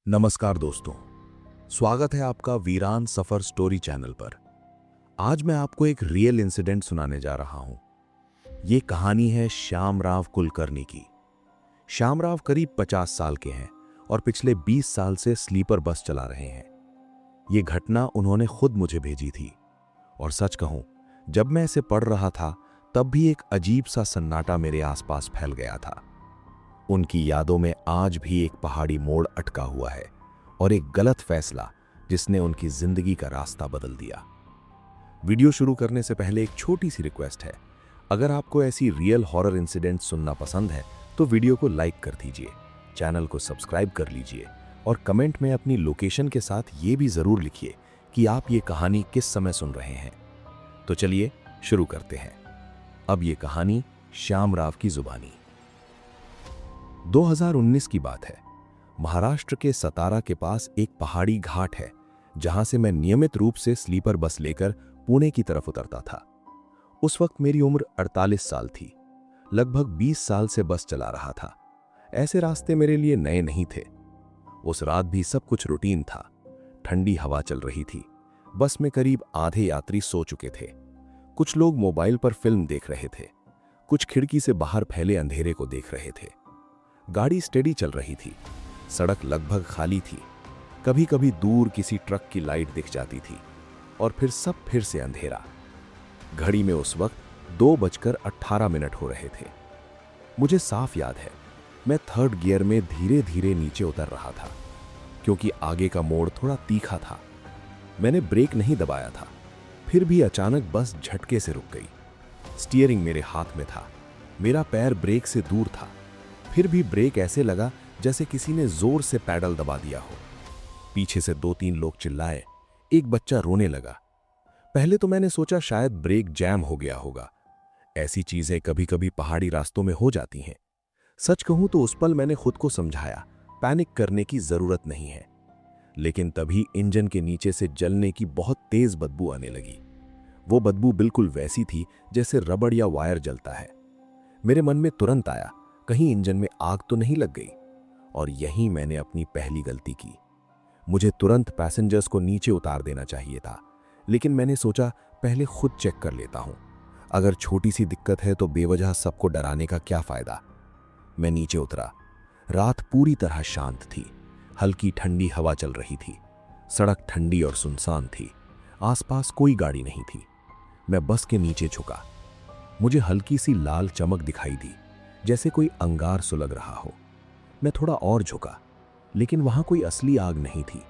नमस्कार दोस्तों, स्वागत है आपका वीरान सफर स्टोरी चैनल पर। आज मैं आपको एक रियल इंसिडेंट सुनाने जा रहा हूं। ये कहानी है श्यामराव कुलकर्णी की। श्यामराव करीब 50 साल के हैं और पिछले 20 साल से स्लीपर बस चला रहे हैं। ये घटना उन्होंने खुद मुझे भेजी थी और सच कहूं, जब मैं इसे पढ़ रहा था तब भी एक अजीब सा सन्नाटा मेरे आसपास फैल गया था। उनकी यादों में आज भी एक पहाड़ी मोड़ अटका हुआ है और एक गलत फैसला जिसने उनकी जिंदगी का रास्ता बदल दिया। वीडियो शुरू करने से पहले एक छोटी सी रिक्वेस्ट है। अगर आपको ऐसी रियल हॉरर इंसिडेंट सुनना पसंद है तो वीडियो को लाइक कर दीजिए, चैनल को सब्सक्राइब कर लीजिए और कमेंट में अपनी लोकेशन के साथ ये भी जरूर लिखिए कि आप ये कहानी किस समय सुन रहे हैं। तो चलिए शुरू करते हैं। अब ये कहानी श्यामराव की जुबानी। 2019 की बात है। महाराष्ट्र के सतारा के पास एक पहाड़ी घाट है जहां से मैं नियमित रूप से स्लीपर बस लेकर पुणे की तरफ उतरता था। उस वक्त मेरी उम्र 48 साल थी। लगभग 20 साल से बस चला रहा था। ऐसे रास्ते मेरे लिए नए नहीं थे। उस रात भी सब कुछ रूटीन था। ठंडी हवा चल रही थी। बस में करीब आधे यात्री सो चुके थे। कुछ लोग मोबाइल पर फिल्म देख रहे थे। कुछ खिड़की से बाहर फैले अंधेरे को देख रहे थे। गाड़ी स्टेडी चल रही थी। सड़क लगभग खाली थी। कभी कभी दूर किसी ट्रक की लाइट दिख जाती थी और फिर से अंधेरा। घड़ी में उस वक्त 2:18 हो रहे थे। मुझे साफ याद है, मैं थर्ड गियर में धीरे धीरे नीचे उतर रहा था क्योंकि आगे का मोड़ थोड़ा तीखा था। मैंने ब्रेक नहीं दबाया था, फिर भी अचानक बस झटके से रुक गई। स्टीयरिंग मेरे हाथ में था। मेरा पैर ब्रेक से दूर था। फिर भी ब्रेक ऐसे लगा जैसे किसी ने जोर से पैडल दबा दिया हो। पीछे से 2-3 लोग चिल्लाए। एक बच्चा रोने लगा। पहले तो मैंने सोचा शायद ब्रेक जैम हो गया होगा। ऐसी चीजें कभी कभी पहाड़ी रास्तों में हो जाती हैं। सच कहूं तो उस पल मैंने खुद को समझाया, पैनिक करने की जरूरत नहीं है। लेकिन तभी इंजन के नीचे से जलने की बहुत तेज बदबू आने लगी। वो बदबू बिल्कुल वैसी थी जैसे रबड़ या वायर जलता है। मेरे मन में तुरंत आया, कहीं इंजन में आग तो नहीं लग गई। और यहीं मैंने अपनी पहली गलती की। मुझे तुरंत पैसेंजर्स को नीचे उतार देना चाहिए था, लेकिन मैंने सोचा पहले खुद चेक कर लेता हूं। अगर छोटी सी दिक्कत है तो बेवजह सबको डराने का क्या फायदा। मैं नीचे उतरा। रात पूरी तरह शांत थी। हल्की ठंडी हवा चल रही थी। सड़क ठंडी और सुनसान थी। आसपास कोई गाड़ी नहीं थी। मैं बस के नीचे झुका। मुझे हल्की सी लाल चमक दिखाई दी, जैसे कोई अंगार सुलग रहा हो। मैं थोड़ा और झुका, लेकिन वहां कोई असली आग नहीं थी।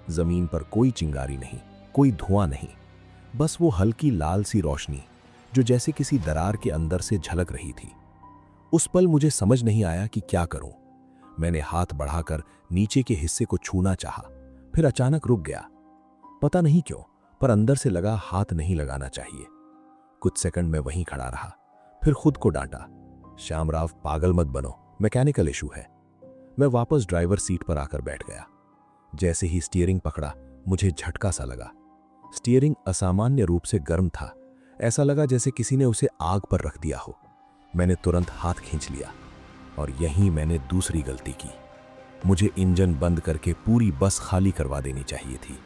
जमीन पर कोई चिंगारी नहीं, कोई धुआं नहीं, बस वो हल्की लाल सी रोशनी जो जैसे किसी दरार के अंदर से झलक रही थी। उस पल मुझे समझ नहीं आया कि क्या करूं। मैंने हाथ बढ़ाकर नीचे के हिस्से को छूना चाहा, फिर अचानक रुक गया। पता नहीं क्यों, पर अंदर से लगा हाथ नहीं लगाना चाहिए। कुछ सेकंड में वहीं खड़ा रहा, फिर खुद को डांटा, श्यामराव पागल मत बनो, मैकेनिकल इशू है। मैं वापस ड्राइवर सीट पर आकर बैठ गया। जैसे ही स्टीयरिंग पकड़ा, मुझे झटका सा लगा। स्टीयरिंग असामान्य रूप से गर्म था। ऐसा लगा जैसे किसी ने उसे आग पर रख दिया हो। मैंने तुरंत हाथ खींच लिया और यहीं मैंने दूसरी गलती की। मुझे इंजन बंद करके पूरी बस खाली करवा देनी चाहिए थी,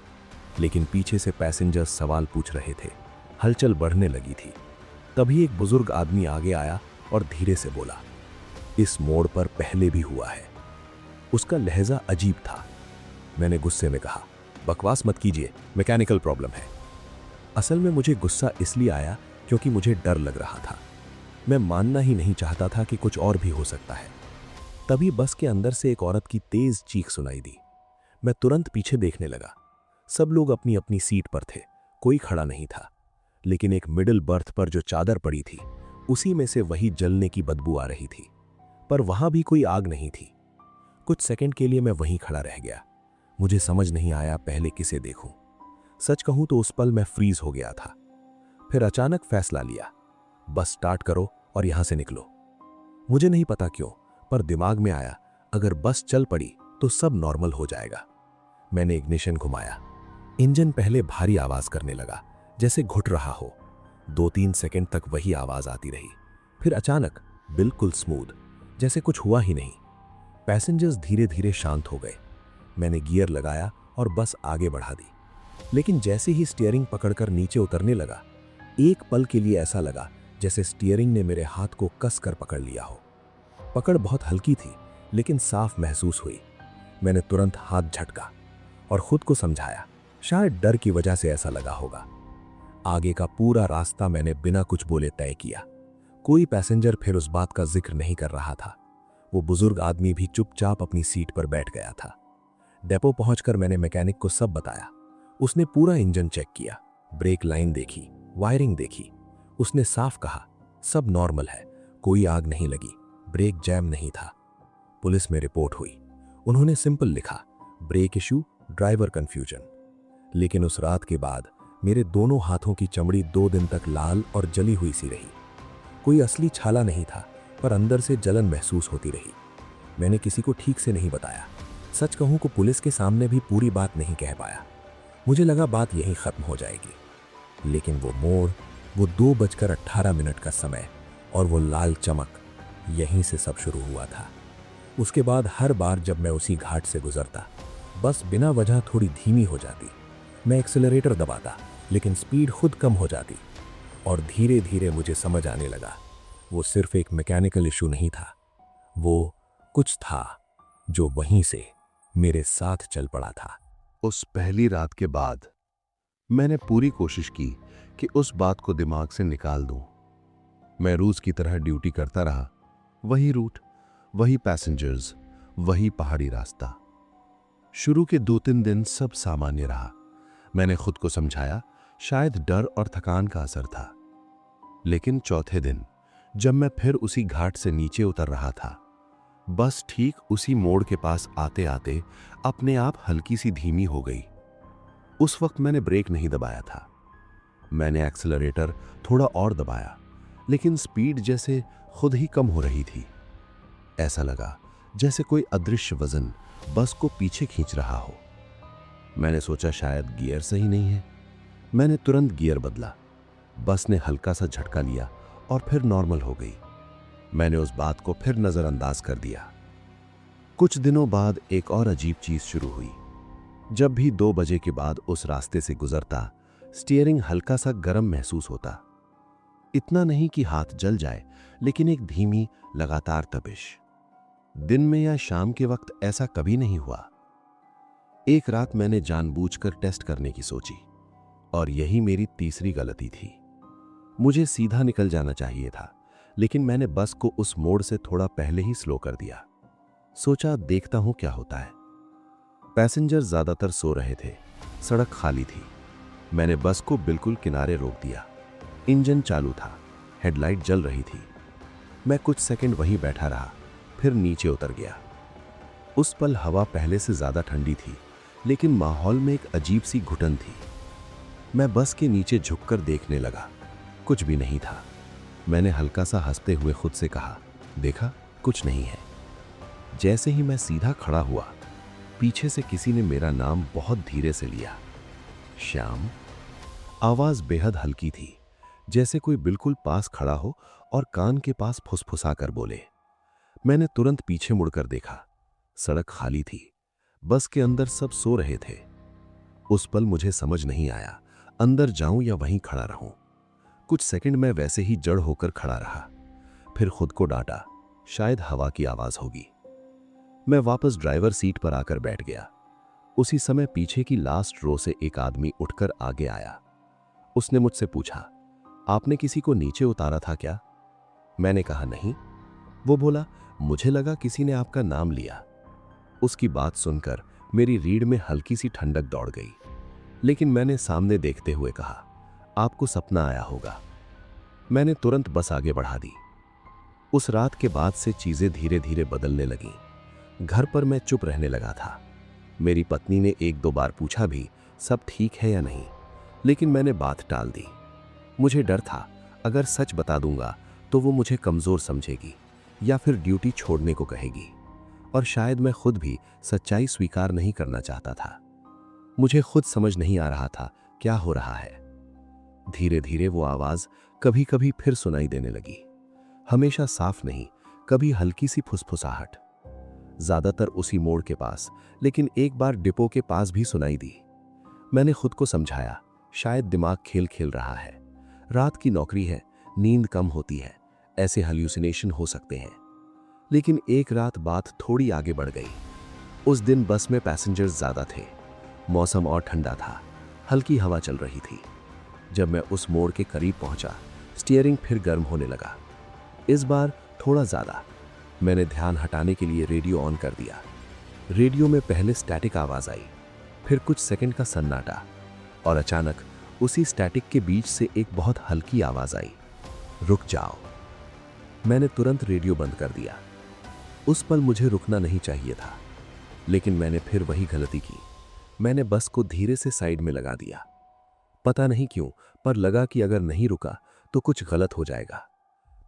लेकिन पीछे से पैसेंजर्स सवाल पूछ रहे थे। हलचल बढ़ने लगी थी। तभी एक बुजुर्ग आदमी आगे आया और धीरे से बोला, इस मोड़ पर पहले भी हुआ है। उसका लहजा अजीब था। मैंने गुस्से में कहा, बकवास मत कीजिए, मैकेनिकल प्रॉब्लम है। असल में मुझे गुस्सा इसलिए आया क्योंकि मुझे डर लग रहा था। मैं मानना ही नहीं चाहता था कि कुछ और भी हो सकता है। तभी बस के अंदर से एक औरत की तेज चीख सुनाई दी। मैं तुरंत पीछे देखने लगा। सब लोग अपनी अपनी सीट पर थे, कोई खड़ा नहीं था। लेकिन एक मिडिल बर्थ पर जो चादर पड़ी थी, उसी में से वही जलने की बदबू आ रही थी, पर वहां भी कोई आग नहीं थी। कुछ सेकंड के लिए मैं वहीं खड़ा रह गया। मुझे समझ नहीं आया पहले किसे देखूं। सच कहूं तो उस पल मैं फ्रीज हो गया था। फिर अचानक फैसला लिया, बस स्टार्ट करो और यहां से निकलो। मुझे नहीं पता क्यों, पर दिमाग में आया अगर बस चल पड़ी तो सब नॉर्मल हो जाएगा। मैंने इग्निशन घुमाया। इंजन पहले भारी आवाज करने लगा, जैसे घुट रहा हो। 2-3 सेकंड तक वही आवाज आती रही। फिर अचानक बिल्कुल स्मूथ, जैसे कुछ हुआ ही नहीं। पैसेंजर्स धीरे धीरे शांत हो गए। मैंने गियर लगाया और बस आगे बढ़ा दी। लेकिन जैसे ही स्टीयरिंग पकड़कर नीचे उतरने लगा, एक पल के लिए ऐसा लगा जैसे स्टीयरिंग ने मेरे हाथ को कसकर पकड़ लिया हो। पकड़ बहुत हल्की थी, लेकिन साफ महसूस हुई। मैंने तुरंत हाथ झटका और खुद को समझाया, शायद डर की वजह से ऐसा लगा होगा। आगे का पूरा रास्ता मैंने बिना कुछ बोले तय किया। कोई पैसेंजर फिर उस बात का जिक्र नहीं कर रहा था। वो बुजुर्ग आदमी भी चुपचाप अपनी सीट पर बैठ गया था। डेपो पहुंचकर मैंने मैकेनिक को सब बताया। उसने पूरा इंजन चेक किया, ब्रेक लाइन देखी, वायरिंग देखी। उसने साफ कहा, सब नॉर्मल है, कोई आग नहीं लगी, ब्रेक जैम नहीं था। पुलिस में रिपोर्ट हुई। उन्होंने सिंपल लिखा, ब्रेक इशू, ड्राइवर कंफ्यूजन। लेकिन उस रात के बाद मेरे दोनों हाथों की चमड़ी 2 दिन तक लाल और जली हुई सी रही। कोई असली छाला नहीं था, पर अंदर से जलन महसूस होती रही। मैंने किसी को ठीक से नहीं बताया। सच कहूं को पुलिस के सामने भी पूरी बात नहीं कह पाया। मुझे लगा बात यहीं खत्म हो जाएगी। लेकिन वो मोड़, वो 2:18 का समय और वो लाल चमक, यहीं से सब शुरू हुआ था। उसके बाद हर बार जब मैं उसी घाट से गुजरता, बस बिना वजह थोड़ी धीमी हो जाती। मैं एक्सेलरेटर दबाता, लेकिन स्पीड खुद कम हो जाती। और धीरे धीरे मुझे समझ आने लगा, वो सिर्फ एक मैकेनिकल इशू नहीं था, वो कुछ था जो वहीं से मेरे साथ चल पड़ा था। उस पहली रात के बाद मैंने पूरी कोशिश की कि उस बात को दिमाग से निकाल दूं। मैं रोज की तरह ड्यूटी करता रहा, वही रूट, वही पैसेंजर्स, वही पहाड़ी रास्ता। शुरू के 2-3 दिन सब सामान्य रहा। मैंने खुद को समझाया, शायद डर और थकान का असर था। लेकिन चौथे दिन जब मैं फिर उसी घाट से नीचे उतर रहा था, बस ठीक उसी मोड़ के पास आते आते अपने आप हल्की सी धीमी हो गई। उस वक्त मैंने ब्रेक नहीं दबाया था। मैंने एक्सेलरेटर थोड़ा और दबाया, लेकिन स्पीड जैसे खुद ही कम हो रही थी। ऐसा लगा जैसे कोई अदृश्य वजन बस को पीछे खींच रहा हो। मैंने सोचा शायद गियर सही नहीं है। मैंने तुरंत गियर बदला। बस ने हल्का सा झटका लिया और फिर नॉर्मल हो गई। मैंने उस बात को फिर नजरअंदाज कर दिया। कुछ दिनों बाद एक और अजीब चीज शुरू हुई। जब भी 2 बजे के बाद उस रास्ते से गुजरता, स्टीयरिंग हल्का सा गर्म महसूस होता। इतना नहीं कि हाथ जल जाए, लेकिन एक धीमी लगातार तपिश। दिन में या शाम के वक्त ऐसा कभी नहीं हुआ। एक रात मैंने जानबूझकर टेस्ट करने की सोची, और यही मेरी तीसरी गलती थी। मुझे सीधा निकल जाना चाहिए था, लेकिन मैंने बस को उस मोड़ से थोड़ा पहले ही स्लो कर दिया। सोचा देखता हूं क्या होता है। पैसेंजर ज्यादातर सो रहे थे, सड़क खाली थी। मैंने बस को बिल्कुल किनारे रोक दिया। इंजन चालू था, हेडलाइट जल रही थी। मैं कुछ सेकंड वहीं बैठा रहा, फिर नीचे उतर गया। उस पल हवा पहले से ज्यादा ठंडी थी, लेकिन माहौल में एक अजीब सी घुटन थी। मैं बस के नीचे झुककर देखने लगा। कुछ भी नहीं था। मैंने हल्का सा हंसते हुए खुद से कहा, देखा, कुछ नहीं है। जैसे ही मैं सीधा खड़ा हुआ, पीछे से किसी ने मेरा नाम बहुत धीरे से लिया, श्याम। आवाज बेहद हल्की थी, जैसे कोई बिल्कुल पास खड़ा हो और कान के पास फुसफुसा कर बोले। मैंने तुरंत पीछे मुड़कर देखा। सड़क खाली थी, बस के अंदर सब सो रहे थे। उस पल मुझे समझ नहीं आया, अंदर जाऊं या वहीं खड़ा रहूं। कुछ सेकंड मैं वैसे ही जड़ होकर खड़ा रहा, फिर खुद को डांटा, शायद हवा की आवाज होगी। मैं वापस ड्राइवर सीट पर आकर बैठ गया। उसी समय पीछे की लास्ट रो से एक आदमी उठकर आगे आया। उसने मुझसे पूछा, आपने किसी को नीचे उतारा था क्या? मैंने कहा नहीं। वो बोला, मुझे लगा किसी ने आपका नाम लिया। उसकी बात सुनकर मेरी रीढ़ में हल्की सी ठंडक दौड़ गई, लेकिन मैंने सामने देखते हुए कहा, आपको सपना आया होगा। मैंने तुरंत बस आगे बढ़ा दी। उस रात के बाद से चीजें धीरे धीरे बदलने लगीं। घर पर मैं चुप रहने लगा था। मेरी पत्नी ने 1-2 बार पूछा भी, सब ठीक है या नहीं, लेकिन मैंने बात टाल दी। मुझे डर था, अगर सच बता दूंगा तो वो मुझे कमजोर समझेगी या फिर ड्यूटी छोड़ने को कहेगी, और शायद मैं खुद भी सच्चाई स्वीकार नहीं करना चाहता था। मुझे खुद समझ नहीं आ रहा था क्या हो रहा है। धीरे धीरे वो आवाज कभी कभी फिर सुनाई देने लगी, हमेशा साफ नहीं, कभी हल्की सी फुसफुसाहट। ज्यादातर उसी मोड़ के पास, लेकिन एक बार डिपो के पास भी सुनाई दी। मैंने खुद को समझाया, शायद दिमाग खेल खेल रहा है, रात की नौकरी है, नींद कम होती है, ऐसे हल्यूसिनेशन हो सकते हैं। लेकिन एक रात बात थोड़ी आगे बढ़ गई। उस दिन बस में पैसेंजर्स ज्यादा थे, मौसम और ठंडा था, हल्की हवा चल रही थी। जब मैं उस मोड़ के करीब पहुंचा, स्टीयरिंग फिर गर्म होने लगा, इस बार थोड़ा ज्यादा। मैंने ध्यान हटाने के लिए रेडियो ऑन कर दिया। रेडियो में पहले स्टैटिक आवाज आई, फिर कुछ सेकंड का सन्नाटा, और अचानक उसी स्टैटिक के बीच से एक बहुत हल्की आवाज आई, रुक जाओ। मैंने तुरंत रेडियो बंद कर दिया। उस पल मुझे रुकना नहीं चाहिए था, लेकिन मैंने फिर वही गलती की। मैंने बस को धीरे से साइड में लगा दिया। पता नहीं क्यों, पर लगा कि अगर नहीं रुका तो कुछ गलत हो जाएगा।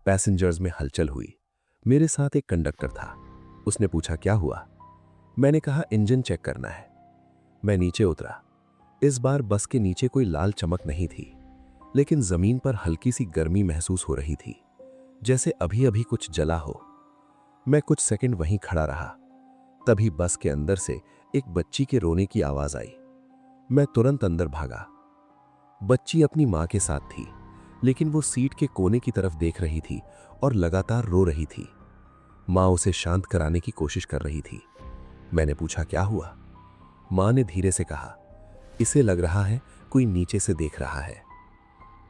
पैसेंजर्स में हलचल हुई। मेरे साथ एक कंडक्टर था। उसने पूछा, क्या हुआ? मैंने कहा, इंजन चेक करना है। मैं नीचे उतरा। इस बार बस के नीचे कोई लाल चमक नहीं थी, लेकिन जमीन पर हल्की सी गर्मी महसूस हो रही थी, जैसे अभी अभी कुछ जला हो। मैं कुछ सेकंड वहीं खड़ा रहा। तभी बस के अंदर से एक बच्ची के रोने की आवाज आई। मैं तुरंत अंदर भागा। बच्ची अपनी मां के साथ थी, लेकिन वो सीट के कोने की तरफ देख रही थी और लगातार रो रही थी। मां उसे शांत कराने की कोशिश कर रही थी। मैंने पूछा, क्या हुआ? मां ने धीरे से कहा, इसे लग रहा है कोई नीचे से देख रहा है।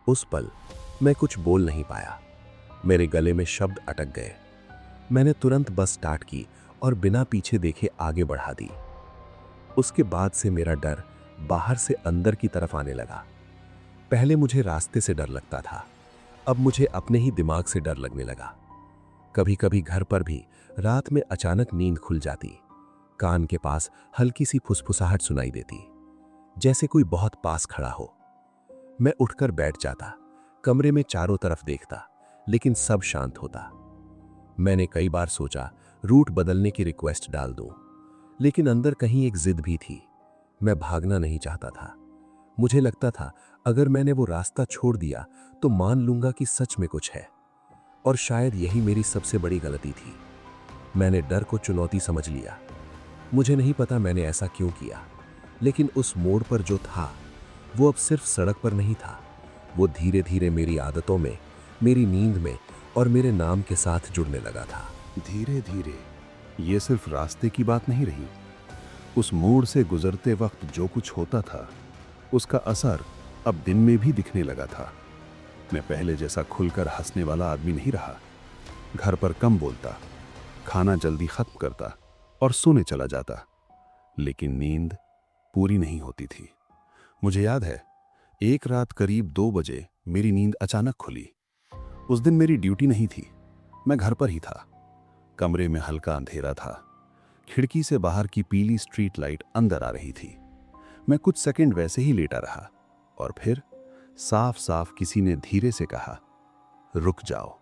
उस पल मैं कुछ बोल नहीं पाया। मेरे गले में शब्द अटक गए। मैंने तुरंत बस स्टार्ट की और बिना पीछे देखे आगे बढ़ा दी। उसके बाद से मेरा डर बाहर से अंदर की तरफ आने लगा। पहले मुझे रास्ते से डर लगता था, अब मुझे अपने ही दिमाग से डर लगने लगा। कभी कभी घर पर भी रात में अचानक नींद खुल जाती, कान के पास हल्की सी फुसफुसाहट सुनाई देती, जैसे कोई बहुत पास खड़ा हो। मैं उठकर बैठ जाता, कमरे में चारों तरफ देखता, लेकिन सब शांत होता। मैंने कई बार सोचा रूट बदलने की रिक्वेस्ट डाल दूं, लेकिन अंदर कहीं एक जिद भी थी। मैं भागना नहीं चाहता था। मुझे लगता था अगर मैंने वो रास्ता छोड़ दिया तो मान लूंगा कि सच में कुछ है, और शायद यही मेरी सबसे बड़ी गलती थी। मैंने डर को चुनौती समझ लिया। मुझे नहीं पता मैंने ऐसा क्यों किया, लेकिन उस मोड़ पर जो था वो अब सिर्फ सड़क पर नहीं था, वो धीरे धीरे मेरी आदतों में, मेरी नींद में और मेरे नाम के साथ जुड़ने लगा था। धीरे धीरे ये सिर्फ रास्ते की बात नहीं रही। उस मोड़ से गुजरते वक्त जो कुछ होता था उसका असर अब दिन में भी दिखने लगा था। मैं पहले जैसा खुलकर हंसने वाला आदमी नहीं रहा। घर पर कम बोलता, खाना जल्दी खत्म करता और सोने चला जाता, लेकिन नींद पूरी नहीं होती थी। मुझे याद है, एक रात करीब 2 बजे मेरी नींद अचानक खुली। उस दिन मेरी ड्यूटी नहीं थी, मैं घर पर ही था। कमरे में हल्का अंधेरा था। खिड़की से बाहर की पीली स्ट्रीट लाइट अंदर आ रही थी। मैं कुछ सेकंड वैसे ही लेटा रहा, और फिर साफ साफ किसी ने धीरे से कहा, रुक जाओ।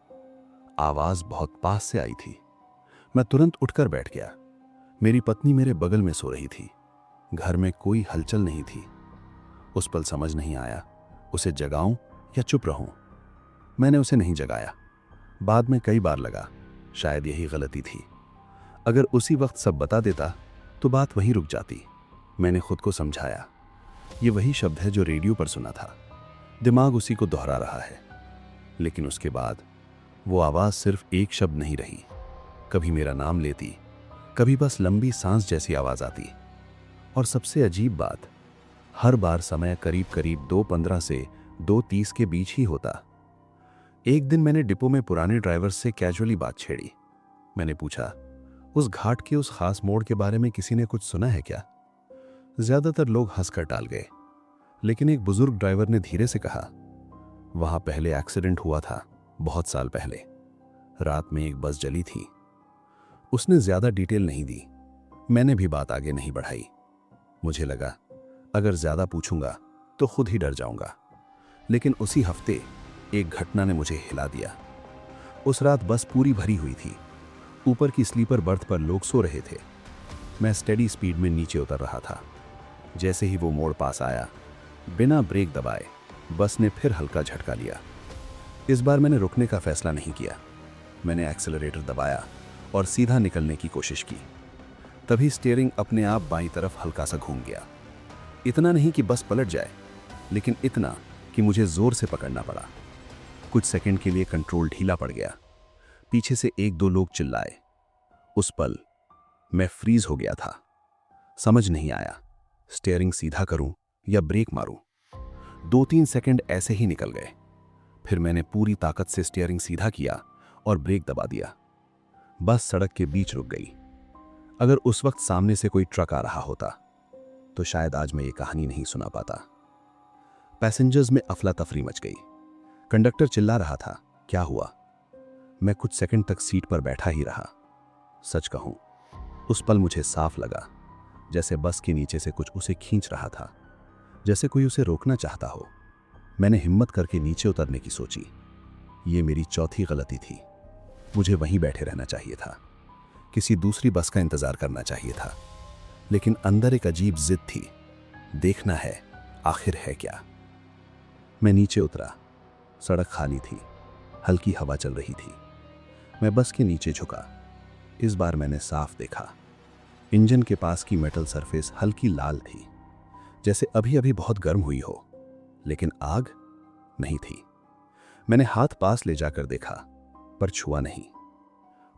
आवाज बहुत पास से आई थी। मैं तुरंत उठकर बैठ गया। मेरी पत्नी मेरे बगल में सो रही थी। घर में कोई हलचल नहीं थी। उस पल समझ नहीं आया उसे जगाऊं या चुप रहूं। मैंने उसे नहीं जगाया। बाद में कई बार लगा शायद यही गलती थी। अगर उसी वक्त सब बता देता तो बात वहीं रुक जाती। मैंने खुद को समझाया, ये वही शब्द है जो रेडियो पर सुना था। दिमाग उसी को दोहरा रहा है। लेकिन उसके बाद वो आवाज सिर्फ एक शब्द नहीं रही। कभी मेरा नाम लेती, कभी बस लंबी सांस जैसी आवाज आती। और सबसे अजीब बात, हर बार समय करीब करीब 2:15 से 2:30 के बीच ही होता। एक दिन मैंने डिपो में पुराने ड्राइवर से कैजुअली बात छेड़ी। मैंने पूछा, उस घाट के उस खास मोड़ के बारे में किसी ने कुछ सुना है क्या? ज्यादातर लोग हंसकर टाल गए, लेकिन एक बुजुर्ग ड्राइवर ने धीरे से कहा, वहां पहले एक्सीडेंट हुआ था, बहुत साल पहले। रात में एक बस जली थी। उसने ज्यादा डिटेल नहीं दी। मैंने भी बात आगे नहीं बढ़ाई। मुझे लगा अगर ज्यादा पूछूंगा तो खुद ही डर जाऊंगा। लेकिन उसी हफ्ते एक घटना ने मुझे हिला दिया। उस रात बस पूरी भरी हुई थी। ऊपर की स्लीपर बर्थ पर लोग सो रहे थे। मैं स्टेडी स्पीड में नीचे उतर रहा था। जैसे ही वो मोड़ पास आया, बिना ब्रेक दबाए बस ने फिर हल्का झटका लिया। इस बार मैंने रुकने का फैसला नहीं किया। मैंने एक्सेलरेटर दबाया और सीधा निकलने की कोशिश की। तभी स्टीयरिंग अपने आप बाईं तरफ हल्का सा घूम गया। इतना नहीं कि बस पलट जाए, लेकिन इतना कि मुझे जोर से पकड़ना पड़ा। कुछ सेकंड के लिए कंट्रोल ढीला पड़ गया। पीछे से एक दो लोग चिल्लाए। उस पल मैं फ्रीज हो गया था। समझ नहीं आया स्टीयरिंग सीधा करूं या ब्रेक मारूं। 2-3 सेकंड ऐसे ही निकल गए। फिर मैंने पूरी ताकत से स्टीयरिंग सीधा किया और ब्रेक दबा दिया। बस सड़क के बीच रुक गई। अगर उस वक्त सामने से कोई ट्रक आ रहा होता तो शायद आज मैं ये कहानी नहीं सुना पाता। पैसेंजर्स में अफला तफरी मच गई। कंडक्टर चिल्ला रहा था, क्या हुआ? मैं कुछ सेकंड तक सीट पर बैठा ही रहा। सच कहूं, उस पल मुझे साफ लगा जैसे बस के नीचे से कुछ उसे खींच रहा था, जैसे कोई उसे रोकना चाहता हो। मैंने हिम्मत करके नीचे उतरने की सोची। ये मेरी चौथी गलती थी। मुझे वहीं बैठे रहना चाहिए था, किसी दूसरी बस का इंतजार करना चाहिए था। लेकिन अंदर एक अजीब जिद थी, देखना है आखिर है क्या। मैं नीचे उतरा। सड़क खाली थी, हल्की हवा चल रही थी। मैं बस के नीचे झुका। इस बार मैंने साफ देखा, इंजन के पास की मेटल सरफेस हल्की लाल थी, जैसे अभी अभी बहुत गर्म हुई हो, लेकिन आग नहीं थी। मैंने हाथ पास ले जाकर देखा, पर छुआ नहीं।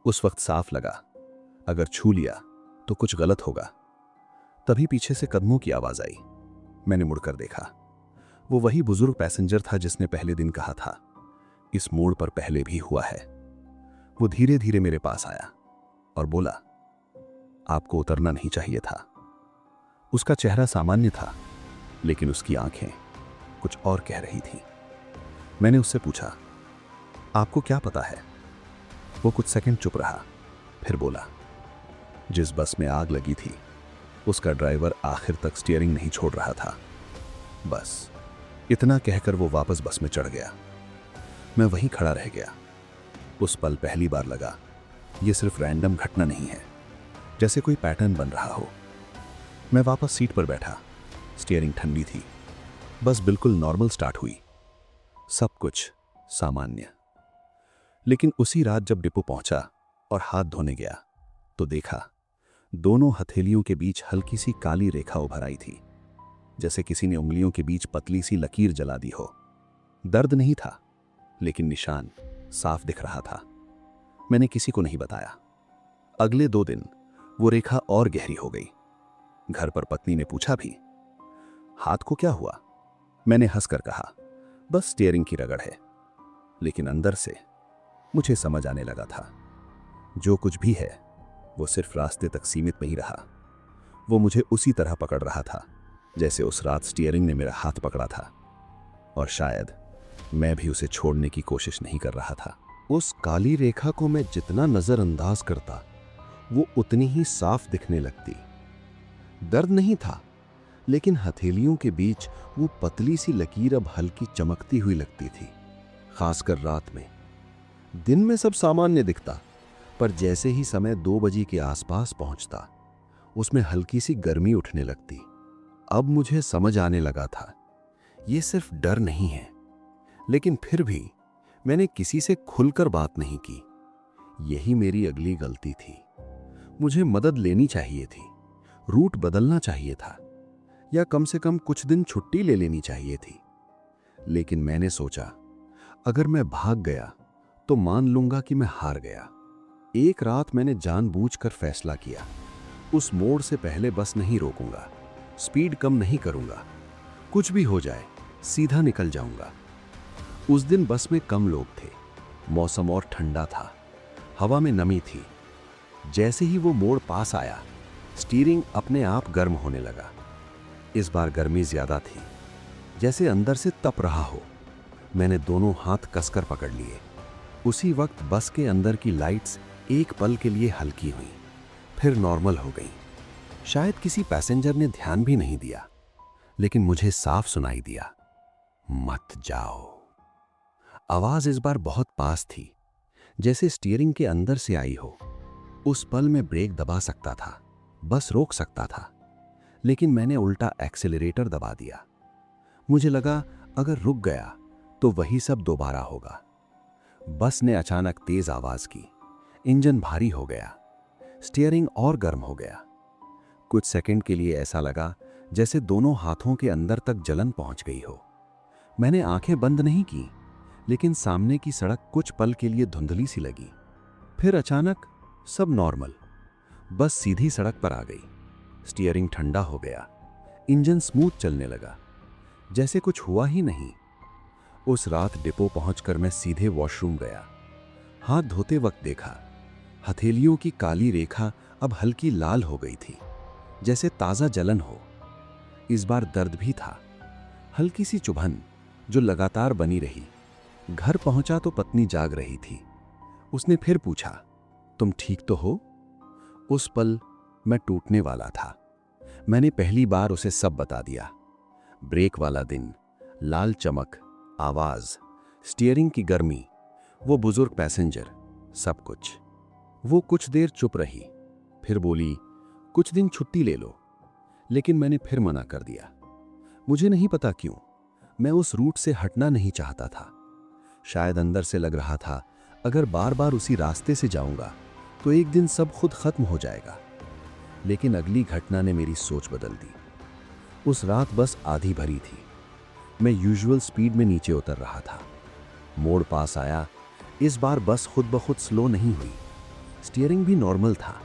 उस वक्त साफ लगा, अगर छू लिया तो कुछ गलत होगा। तभी पीछे से कदमों की आवाज आई। मैंने मुड़कर देखा। वो वही बुजुर्ग पैसेंजर था जिसने पहले दिन कहा था, इस मोड़ पर पहले भी हुआ है। वो धीरे धीरे मेरे पास आया और बोला, आपको उतरना नहीं चाहिए था। उसका चेहरा सामान्य था, लेकिन उसकी आंखें कुछ और कह रही थी। मैंने उससे पूछा, आपको क्या पता है? वो कुछ सेकंड चुप रहा, फिर बोला, जिस बस में आग लगी थी उसका ड्राइवर आखिर तक स्टीयरिंग नहीं छोड़ रहा था। बस इतना कहकर वो वापस बस में चढ़ गया। मैं वहीं खड़ा रह गया। उस पल पहली बार लगा, ये सिर्फ रैंडम घटना नहीं है, जैसे कोई पैटर्न बन रहा हो। मैं वापस सीट पर बैठा। स्टीयरिंग ठंडी थी। बस बिल्कुल नॉर्मल स्टार्ट हुई। सब कुछ सामान्य। लेकिन उसी रात जब डिपो पहुंचा और हाथ धोने गया तो देखा, दोनों हथेलियों के बीच हल्की सी काली रेखा उभर आई थी, जैसे किसी ने उंगलियों के बीच पतली सी लकीर जला दी हो। दर्द नहीं था, लेकिन निशान साफ दिख रहा था। मैंने किसी को नहीं बताया। अगले 2 दिन वो रेखा और गहरी हो गई। घर पर पत्नी ने पूछा भी, हाथ को क्या हुआ? मैंने हंसकर कहा, बस स्टीयरिंग की रगड़ है। लेकिन अंदर से मुझे समझ आने लगा था, जो कुछ भी है वो सिर्फ रास्ते तक सीमित नहीं रहा। वो मुझे उसी तरह पकड़ रहा था जैसे उस रात स्टीयरिंग ने मेरा हाथ पकड़ा था, और शायद मैं भी उसे छोड़ने की कोशिश नहीं कर रहा था। उस काली रेखा को मैं जितना नजरअंदाज करता, वो उतनी ही साफ दिखने लगती। दर्द नहीं था, लेकिन हथेलियों के बीच वो पतली सी लकीर अब हल्की चमकती हुई लगती थी, खासकर रात में। दिन में सब सामान्य दिखता, पर जैसे ही समय 2 बजे के आसपास पहुंचता, उसमें हल्की सी गर्मी उठने लगती। अब मुझे समझ आने लगा था, ये सिर्फ डर नहीं है। लेकिन फिर भी मैंने किसी से खुलकर बात नहीं की। यही मेरी अगली गलती थी। मुझे मदद लेनी चाहिए थी, रूट बदलना चाहिए था, या कम से कम कुछ दिन छुट्टी ले लेनी चाहिए थी। लेकिन मैंने सोचा, अगर मैं भाग गया तो मान लूंगा कि मैं हार गया। एक रात मैंने जानबूझकर फैसला किया, उस मोड़ से पहले बस नहीं रोकूंगा, स्पीड कम नहीं करूंगा, कुछ भी हो जाए सीधा निकल जाऊंगा। उस दिन बस में कम लोग थे, मौसम और ठंडा था, हवा में नमी थी। जैसे ही वो मोड़ पास आया, स्टीयरिंग अपने आप गर्म होने लगा। इस बार गर्मी ज्यादा थी, जैसे अंदर से तप रहा हो। मैंने दोनों हाथ कसकर पकड़ लिए। उसी वक्त बस के अंदर की लाइट्स एक पल के लिए हल्की हुई, फिर नॉर्मल हो गई। शायद किसी पैसेंजर ने ध्यान भी नहीं दिया, लेकिन मुझे साफ सुनाई दिया, मत जाओ। आवाज इस बार बहुत पास थी, जैसे स्टीयरिंग के अंदर से आई हो। उस पल में ब्रेक दबा सकता था, बस रोक सकता था, लेकिन मैंने उल्टा एक्सेलरेटर दबा दिया। मुझे लगा अगर रुक गया तो वही सब दोबारा होगा। बस ने अचानक तेज आवाज की, इंजन भारी हो गया, स्टीयरिंग और गर्म हो गया। कुछ सेकंड के लिए ऐसा लगा जैसे दोनों हाथों के अंदर तक जलन पहुंच गई हो। मैंने आंखें बंद नहीं की, लेकिन सामने की सड़क कुछ पल के लिए धुंधली सी लगी। फिर अचानक सब नॉर्मल, बस सीधी सड़क पर आ गई। स्टीयरिंग ठंडा हो गया, इंजन स्मूथ चलने लगा, जैसे कुछ हुआ ही नहीं। उस रात डिपो पहुंचकर मैं सीधे वॉशरूम गया। हाथ धोते वक्त देखा, हथेलियों की काली रेखा अब हल्की लाल हो गई थी, जैसे ताज़ा जलन हो। इस बार दर्द भी था, हल्की सी चुभन जो लगातार बनी रही। घर पहुंचा तो पत्नी जाग रही थी। उसने फिर पूछा, तुम ठीक तो हो? उस पल मैं टूटने वाला था। मैंने पहली बार उसे सब बता दिया। ब्रेक वाला दिन, लाल चमक, आवाज, स्टीयरिंग की गर्मी, वो बुजुर्ग पैसेंजर, सब कुछ। वो कुछ देर चुप रही, फिर बोली, कुछ दिन छुट्टी ले लो। लेकिन मैंने फिर मना कर दिया। मुझे नहीं पता क्यों, मैं उस रूट से हटना नहीं चाहता था। शायद अंदर से लग रहा था, अगर बार बार उसी रास्ते से जाऊंगा तो एक दिन सब खुद खत्म हो जाएगा। लेकिन अगली घटना ने मेरी सोच बदल दी। उस रात बस आधी भरी थी। मैं यूजुअल स्पीड में नीचे उतर रहा था। मोड़ पास आया। इस बार बस खुद ब खुद स्लो नहीं हुई, स्टीयरिंग भी नॉर्मल था।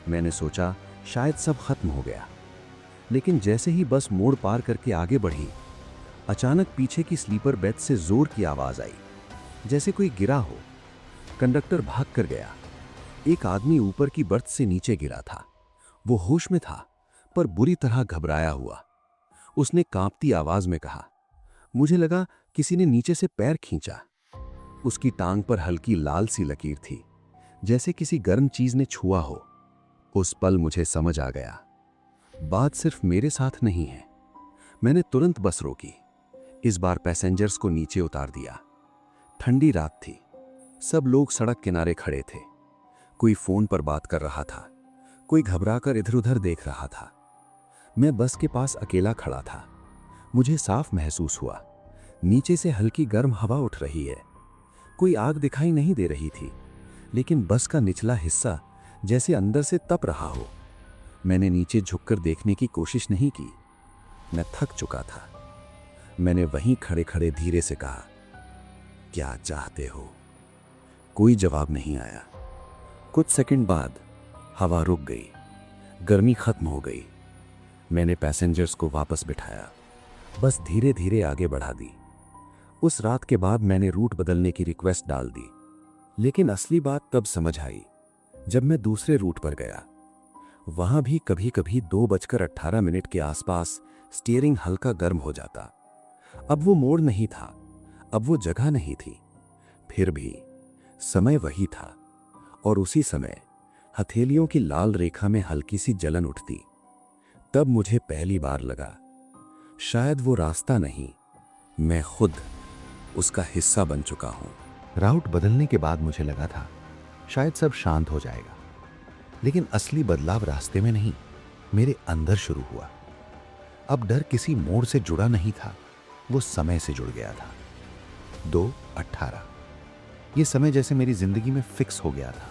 मैंने सोचा शायद सब खत्म हो गया। लेकिन जैसे ही बस मोड़ पार करके आगे बढ़ी, अचानक पीछे की स्लीपर बेड से जोर की आवाज आई, जैसे कोई गिरा हो। कंडक्टर भाग कर गया। एक आदमी ऊपर की बर्थ से नीचे गिरा था। वो होश में था, पर बुरी तरह घबराया हुआ। उसने कांपती आवाज में कहा, मुझे लगा किसी ने नीचे से पैर खींचा। उसकी टांग पर हल्की लाल सी लकीर थी, जैसे किसी गर्म चीज ने छुआ हो। उस पल मुझे समझ आ गया, बात सिर्फ मेरे साथ नहीं है। मैंने तुरंत बस रोकी। इस बार पैसेंजर्स को नीचे उतार दिया। ठंडी रात थी, सब लोग सड़क किनारे खड़े थे। कोई फोन पर बात कर रहा था, कोई घबराकर इधर उधर देख रहा था। मैं बस के पास अकेला खड़ा था। मुझे साफ महसूस हुआ, नीचे से हल्की गर्म हवा उठ रही है। कोई आग दिखाई नहीं दे रही थी, लेकिन बस का निचला हिस्सा जैसे अंदर से तप रहा हो। मैंने नीचे झुककर देखने की कोशिश नहीं की, मैं थक चुका था। मैंने वहीं खड़े खड़े धीरे से कहा, क्या चाहते हो? कोई जवाब नहीं आया। कुछ सेकंड बाद हवा रुक गई, गर्मी खत्म हो गई। मैंने पैसेंजर्स को वापस बिठाया, बस धीरे धीरे आगे बढ़ा दी। उस रात के बाद मैंने रूट बदलने की रिक्वेस्ट डाल दी। लेकिन असली बात तब समझ आई जब मैं दूसरे रूट पर गया। वहां भी कभी कभी 2:18 के आसपास स्टीयरिंग हल्का गर्म हो जाता। अब वो मोड़ नहीं था, अब वो जगह नहीं थी। फिर भी समय वही था, और उसी समय हथेलियों की लाल रेखा में हल्की सी जलन उठती। तब मुझे पहली बार लगा, शायद वो रास्ता नहीं, मैं खुद उसका हिस्सा बन चुका हूं। राउट बदलने के बाद मुझे लगा था शायद सब शांत हो जाएगा, लेकिन असली बदलाव रास्ते में नहीं, मेरे अंदर शुरू हुआ। अब डर किसी मोड़ से जुड़ा नहीं था, वो समय से जुड़ गया था। 2:18 ये समय जैसे मेरी जिंदगी में फिक्स हो गया था।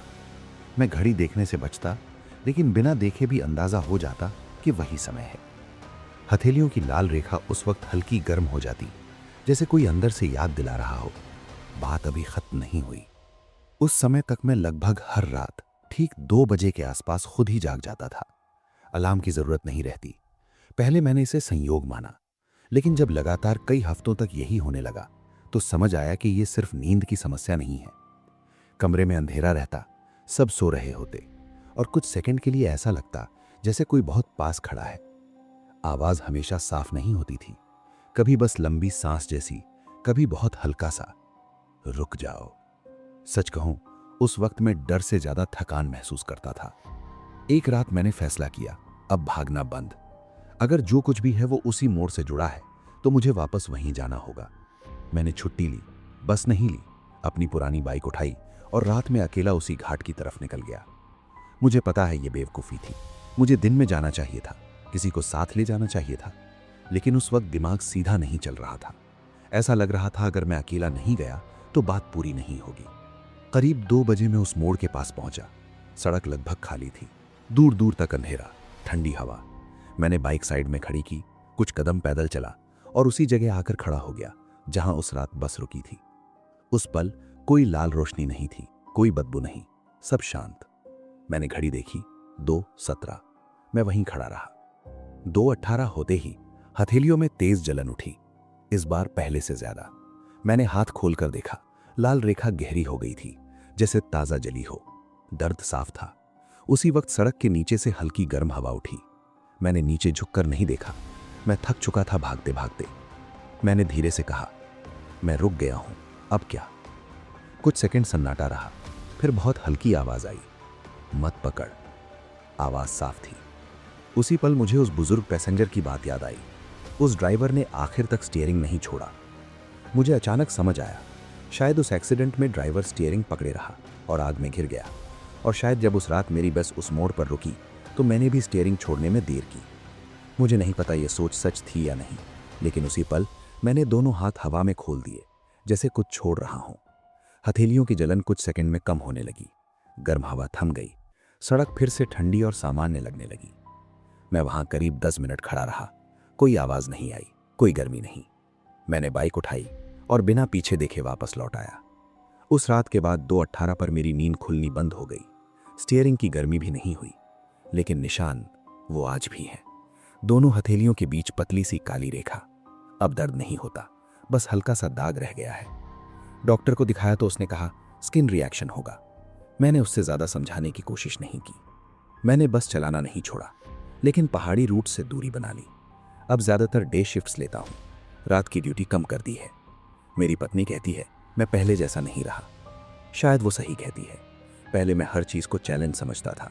मैं घड़ी देखने से बचता, लेकिन बिना देखे भी अंदाजा हो जाता कि वही समय है। हथेलियों की लाल रेखा उस वक्त हल्की गर्म हो जाती, जैसे कोई अंदर से याद दिला रहा हो, बात अभी खत्म नहीं हुई। उस समय तक मैं लगभग हर रात ठीक 2 बजे के आसपास खुद ही जाग जाता था। अलार्म की जरूरत नहीं रहती। पहले मैंने इसे संयोग माना, लेकिन जब लगातार कई हफ्तों तक यही होने लगा तो समझ आया कि यह सिर्फ नींद की समस्या नहीं है। कमरे में अंधेरा रहता, सब सो रहे होते, और कुछ सेकंड के लिए ऐसा लगता जैसे कोई बहुत पास खड़ा है। आवाज हमेशा साफ नहीं होती थी, कभी बस लंबी सांस जैसी, कभी बहुत हल्का सा, रुक जाओ। सच कहूं, उस वक्त मैं डर से ज्यादा थकान महसूस करता था। एक रात मैंने फैसला किया, अब भागना बंद। अगर जो कुछ भी है वो उसी मोड़ से जुड़ा है तो मुझे वापस वहीं जाना होगा। मैंने छुट्टी ली, बस नहीं ली, अपनी पुरानी बाइक उठाई और रात में अकेला उसी घाट की तरफ निकल गया। मुझे पता है ये बेवकूफ़ी थी, मुझे दिन में जाना चाहिए था, किसी को साथ ले जाना चाहिए था, लेकिन उस वक्त दिमाग सीधा नहीं चल रहा था। ऐसा लग रहा था अगर मैं अकेला नहीं गया तो बात पूरी नहीं होगी। करीब 2 बजे मैं उस मोड़ के पास पहुंचा। सड़क लगभग खाली थी, दूर दूर तक अंधेरा, ठंडी हवा। मैंने बाइक साइड में खड़ी की, कुछ कदम पैदल चला और उसी जगह आकर खड़ा हो गया जहां उस रात बस रुकी थी। उस पल कोई लाल रोशनी नहीं थी, कोई बदबू नहीं, सब शांत। मैंने घड़ी देखी, 2:17। मैं वहीं खड़ा रहा। 2:18 होते ही हथेलियों में तेज जलन उठी, इस बार पहले से ज्यादा। मैंने हाथ खोलकर देखा, लाल रेखा गहरी हो गई थी, जैसे ताजा जली हो। दर्द साफ था। उसी वक्त सड़क के नीचे से हल्की गर्म हवा उठी। मैंने नीचे झुककर नहीं देखा, मैं थक चुका था भागते भागते। मैंने धीरे से कहा, मैं रुक गया हूं, अब क्या? कुछ सेकंड सन्नाटा रहा, फिर बहुत हल्की आवाज आई, मत पकड़। आवाज साफ थी। उसी पल मुझे उस बुजुर्ग पैसेंजर की बात याद आई। उस ड्राइवर ने आखिर तक स्टीयरिंग नहीं छोड़ा। मुझे अचानक समझ आया, शायद उस एक्सीडेंट में ड्राइवर स्टीयरिंग पकड़े रहा और आग में घिर गया। और शायद जब उस रात मेरी बस उस मोड़ पर रुकी तो मैंने भी स्टीयरिंग छोड़ने में देर की। मुझे नहीं पता ये सोच सच थी या नहीं, लेकिन उसी पल मैंने दोनों हाथ हवा में खोल दिए, जैसे कुछ छोड़ रहा हूं। हथेलियों की जलन कुछ सेकंड में कम होने लगी। गर्म हवा थम गई, सड़क फिर से ठंडी और सामान्य लगने लगी। मैं वहां करीब 10 मिनट खड़ा रहा। कोई आवाज नहीं आई, कोई गर्मी नहीं। मैंने बाइक उठाई और बिना पीछे देखे वापस लौट आया। उस रात के बाद 2:18 पर मेरी नींद खुलनी बंद हो गई। स्टीयरिंग की गर्मी भी नहीं हुई, लेकिन निशान वो आज भी हैं। दोनों हथेलियों के बीच पतली सी काली रेखा। अब दर्द नहीं होता, बस हल्का सा दाग रह गया है। डॉक्टर को दिखाया तो उसने कहा स्किन रिएक्शन होगा। मैंने उससे ज्यादा समझाने की कोशिश नहीं की। मैंने बस चलाना नहीं छोड़ा, लेकिन पहाड़ी रूट से दूरी बना ली। अब ज्यादातर डे शिफ्ट्स लेता हूं, रात की ड्यूटी कम कर दी है। मेरी पत्नी कहती है मैं पहले जैसा नहीं रहा। शायद वो सही कहती है। पहले मैं हर चीज को चैलेंज समझता था।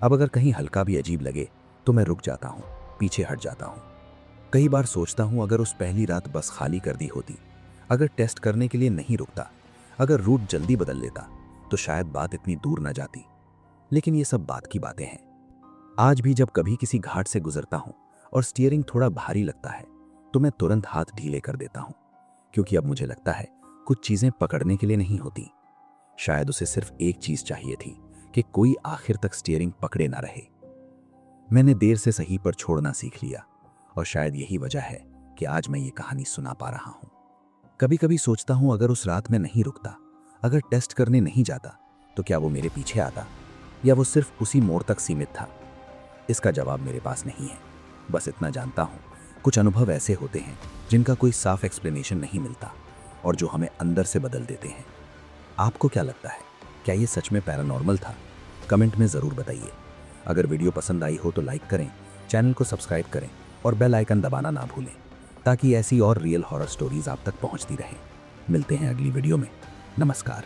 अब अगर कहीं हल्का भी अजीब लगे तो मैं रुक जाता हूं, पीछे हट जाता हूं। कई बार सोचता हूं अगर उस पहली रात बस खाली कर दी होती, अगर टेस्ट करने के लिए नहीं रुकता, अगर रूट जल्दी बदल लेता, तो शायद बात इतनी दूर न जाती। लेकिन ये सब बात की बातें हैं। आज भी जब कभी किसी घाट से गुजरता हूं और स्टीयरिंग थोड़ा भारी लगता है तो मैं तुरंत हाथ ढीले कर देता हूं, क्योंकि अब मुझे लगता है कुछ चीजें पकड़ने के लिए नहीं होती। शायद उसे सिर्फ एक चीज चाहिए थी कि कोई आखिर तक स्टीयरिंग पकड़े ना रहे। मैंने देर से सही पर छोड़ना सीख लिया, और शायद यही वजह है कि आज मैं ये कहानी सुना पा रहा हूं। कभी कभी सोचता हूं अगर उस रात मैं नहीं रुकता, अगर टेस्ट करने नहीं जाता, तो क्या वो मेरे पीछे आता, या वो सिर्फ उसी मोड़ तक सीमित था? इसका जवाब मेरे पास नहीं है। बस इतना जानता हूं, कुछ अनुभव ऐसे होते हैं जिनका कोई साफ एक्सप्लेनेशन नहीं मिलता और जो हमें अंदर से बदल देते हैं। आपको क्या लगता है, क्या ये सच में पैरानॉर्मल था? कमेंट में ज़रूर बताइए। अगर वीडियो पसंद आई हो तो लाइक करें, चैनल को सब्सक्राइब करें और बेल आइकन दबाना ना भूलें, ताकि ऐसी और रियल हॉरर स्टोरीज आप तक पहुंचती रहें। मिलते हैं अगली वीडियो में। नमस्कार।